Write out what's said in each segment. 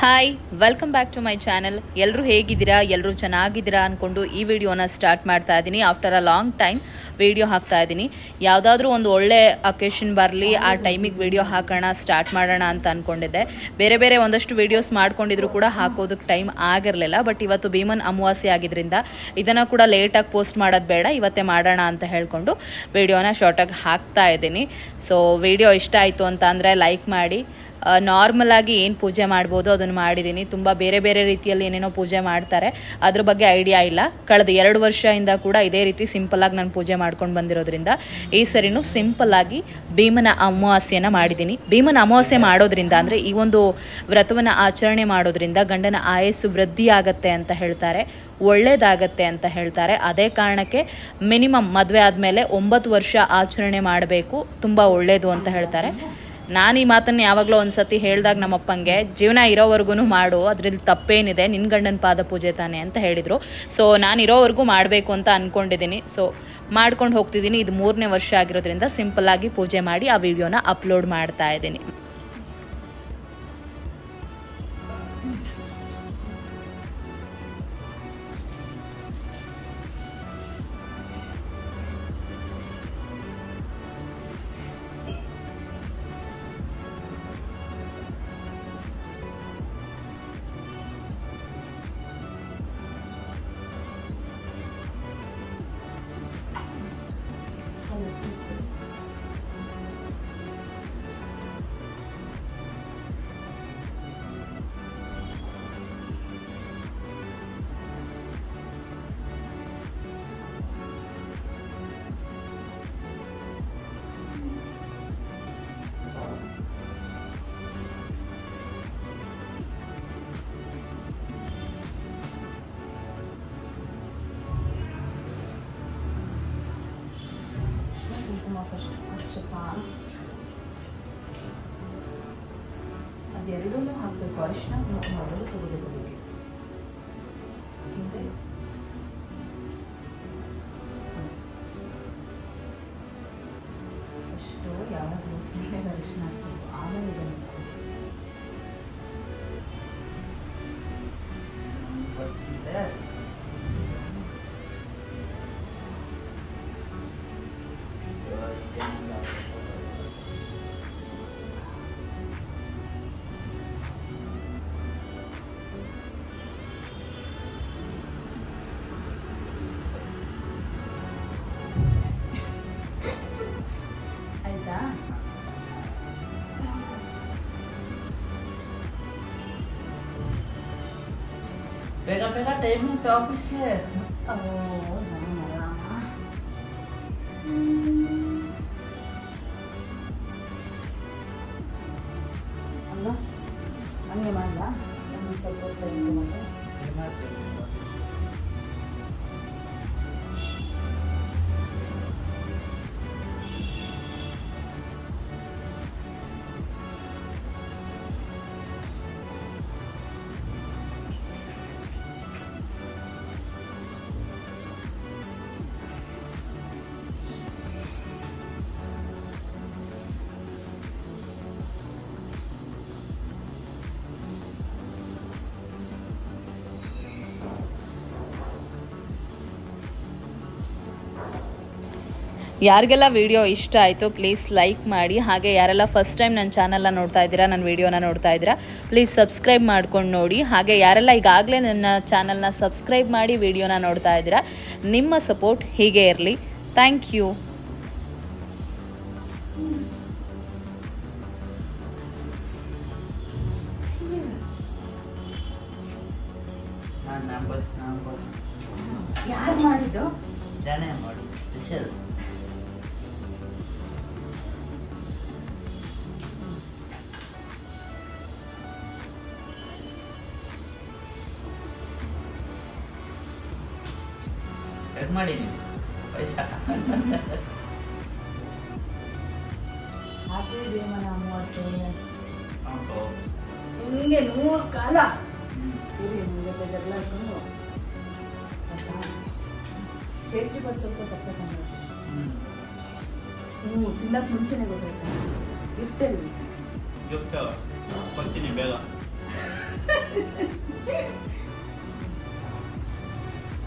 Hi welcome back to my channel. ಎಲ್ಲರೂ ಹೇಗಿದ್ದೀರಾ? ಎಲ್ಲರೂ ಚೆನ್ನಾಗಿದ್ದೀರಾ ಅಂದ್ಕೊಂಡು ಈ ವಿಡಿಯೋನ ಸ್ಟಾರ್ಟ್ ಮಾಡ್ತಾ ಇದ್ದೀನಿ. After a long time video ಹಾಕ್ತಾ ಇದ್ದೀನಿ. ಯಾವುದಾದ್ರೂ ಒಂದು ಒಳ್ಳೆ ಅಕೇಶನ್ ಬರಲಿ, ಆ ಟೈಮಿಗೆ ವಿಡಿಯೋ ಹಾಕೋಣ, ಸ್ಟಾರ್ಟ್ ಮಾಡೋಣ ಅಂತ ಅಂದ್ಕೊಂಡಿದ್ದೆ. ಬೇರೆ ಒಂದಷ್ಟು ವಿಡಿಯೋಸ್ ಮಾಡ್ಕೊಂಡಿದ್ರು ಕೂಡ ಹಾಕೋದಕ್ಕೆ ಟೈಮ್ ಆಗಿರಲಿಲ್ಲ. ಬಟ್ ಇವತ್ತು ಭೀಮನ್ ಅಮಾವಾಸ್ಯೆ ಆಗಿದ್ದರಿಂದ ಇದನ್ನು ಕೂಡ ಲೇಟಾಗಿ ಪೋಸ್ಟ್ ಮಾಡೋದು ಬೇಡ, ಇವತ್ತೇ ಮಾಡೋಣ ಅಂತ ಹೇಳ್ಕೊಂಡು ವಿಡಿಯೋನ ಶಾರ್ಟಾಗಿ ಹಾಕ್ತಾ ಇದ್ದೀನಿ. ಸೊ ವಿಡಿಯೋ ಇಷ್ಟ ಆಯಿತು ಅಂತ ಅಂದರೆ ಲೈಕ್ ಮಾಡಿ. ನಾರ್ಮಲ್ ಆಗಿ ಏನು ಪೂಜೆ ಮಾಡ್ಬೋದು ಅದನ್ನು ಮಾಡಿದ್ದೀನಿ. ತುಂಬ ಬೇರೆ ರೀತಿಯಲ್ಲಿ ಏನೇನೋ ಪೂಜೆ ಮಾಡ್ತಾರೆ, ಅದ್ರ ಬಗ್ಗೆ ಐಡಿಯಾ ಇಲ್ಲ. ಕಳೆದ 2 ವರ್ಷದಿಂದ ಕೂಡ ಇದೇ ರೀತಿ ಸಿಂಪಲ್ಲಾಗಿ ನಾನು ಪೂಜೆ ಮಾಡ್ಕೊಂಡು ಬಂದಿರೋದ್ರಿಂದ ಈ ಸರಿನೂ ಸಿಂಪಲ್ಲಾಗಿ ಭೀಮನ ಅಮಾವಾಸ್ಯೆನ ಮಾಡಿದ್ದೀನಿ. ಭೀಮನ ಅಮಾವಾಸ್ಯೆ ಮಾಡೋದ್ರಿಂದ ಅಂದರೆ ಈ ಒಂದು ವ್ರತವನ್ನು ಆಚರಣೆ ಮಾಡೋದ್ರಿಂದ ಗಂಡನ ಆಯಸ್ಸು ವೃದ್ಧಿ ಆಗತ್ತೆ ಅಂತ ಹೇಳ್ತಾರೆ, ಒಳ್ಳೇದಾಗತ್ತೆ ಅಂತ ಹೇಳ್ತಾರೆ. ಅದೇ ಕಾರಣಕ್ಕೆ ಮಿನಿಮಮ್ ಮದುವೆ ಆದಮೇಲೆ 9 ವರ್ಷ ಆಚರಣೆ ಮಾಡಬೇಕು, ತುಂಬ ಒಳ್ಳೆಯದು ಅಂತ ಹೇಳ್ತಾರೆ. ನಾನು ಈ ಮಾತನ್ನು ಯಾವಾಗಲೂ ಒಂದು ಸತಿ ಹೇಳಿದಾಗ ನಮ್ಮಪ್ಪಂಗೆ, ಜೀವನ ಇರೋವರೆಗೂ ಮಾಡು, ಅದರಲ್ಲಿ ತಪ್ಪೇನಿದೆ, ನಿನ್ನ ಗಂಡನ ಪಾದ ಪೂಜೆ ತಾನೆ ಅಂತ ಹೇಳಿದರು. ಸೊ ನಾನು ಇರೋವರೆಗೂ ಮಾಡಬೇಕು ಅಂತ ಅಂದ್ಕೊಂಡಿದ್ದೀನಿ. ಸೊ ಮಾಡ್ಕೊಂಡು ಹೋಗ್ತಿದ್ದೀನಿ. ಇದು 3ನೇ ವರ್ಷ ಆಗಿರೋದ್ರಿಂದ ಸಿಂಪಲ್ಲಾಗಿ ಪೂಜೆ ಮಾಡಿ ಆ ವಿಡಿಯೋನ ಅಪ್ಲೋಡ್ ಮಾಡ್ತಾ ಇದ್ದೀನಿ. ಅದೆರಡೂ ಹಾಕಬೇಕು. ಅರಿಶಿನ ಮೊದಲು ತೆಗೆದುಕೊಳ್ಳಿ. ಫಸ್ಟು ಯಾವಾಗಲೂ ಅರಿಶಿನ ಹಾಕಬೇಕು, ಆಮೇಲೆ ಇದನ್ನು Pega ಟೈಮ್ ಇತ್ತು ಆಫೀಸ್ಗೆ. ಅಲ್ಲ ಹಂಗೆ ಮಾಡಲ್ಲ, ನಮಗೆ ಸ್ವಲ್ಪ ಹೊತ್ತು ಇತ್ತು ಮತ್ತೆ ಯಾರಿಗೆಲ್ಲ ವಿಡಿಯೋ ಇಷ್ಟ ಆಯಿತು ಪ್ಲೀಸ್ ಲೈಕ್ ಮಾಡಿ. ಹಾಗೆ ಯಾರೆಲ್ಲ ಫಸ್ಟ್ ಟೈಮ್ ನನ್ನ ಚಾನಲ್ನ ನೋಡ್ತಾ ಇದ್ದೀರಾ, ನನ್ನ ವಿಡಿಯೋನ ನೋಡ್ತಾ ಇದ್ದೀರಾ, ಪ್ಲೀಸ್ ಸಬ್ಸ್ಕ್ರೈಬ್ ಮಾಡ್ಕೊಂಡು ನೋಡಿ. ಹಾಗೆ ಯಾರೆಲ್ಲ ಈಗಾಗಲೇ ನನ್ನ ಚಾನಲ್ನ ಸಬ್ಸ್ಕ್ರೈಬ್ ಮಾಡಿ ವಿಡಿಯೋನ ನೋಡ್ತಾ ಇದ್ದೀರಾ, ನಿಮ್ಮ ಸಪೋರ್ಟ್ ಹೀಗೆ ಇರಲಿ. Thank you. ಯಾರು ಮಾಡಿದ್ದು? ಜಾನೇ ಮಾಡಿ ಸ್ಪೆಷಲ್. ಮಾಡಿ ನೀವು ಪೈಸಾ ಹ್ಯಾಪಿ ಭೀಮನ ಅಮಾವಾಸ್ಯೆ. ಹಿಂಗೆ 100 ಕಾಲ ಇರಿ, ನಿಮಗೆ ಜಗಳ ಹಾಕೊಂಡು ಕೇಸರಿ ಬಾತ್ ಸ್ವಲ್ಪ ಸಪ್ಪೆ ತಿನ್ನಕ್ಕೆ ಮುಂಚೆನೆ ಗೊತ್ತಾಯ್ತಾ? ಗಿಫ್ಟ್ ಕೊಡ್ತೀನಿ ಬೇಗ.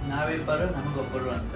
ನಾವಿಬ್ಬರು ನಮಗೊಬ್ಬರು ಅಂತ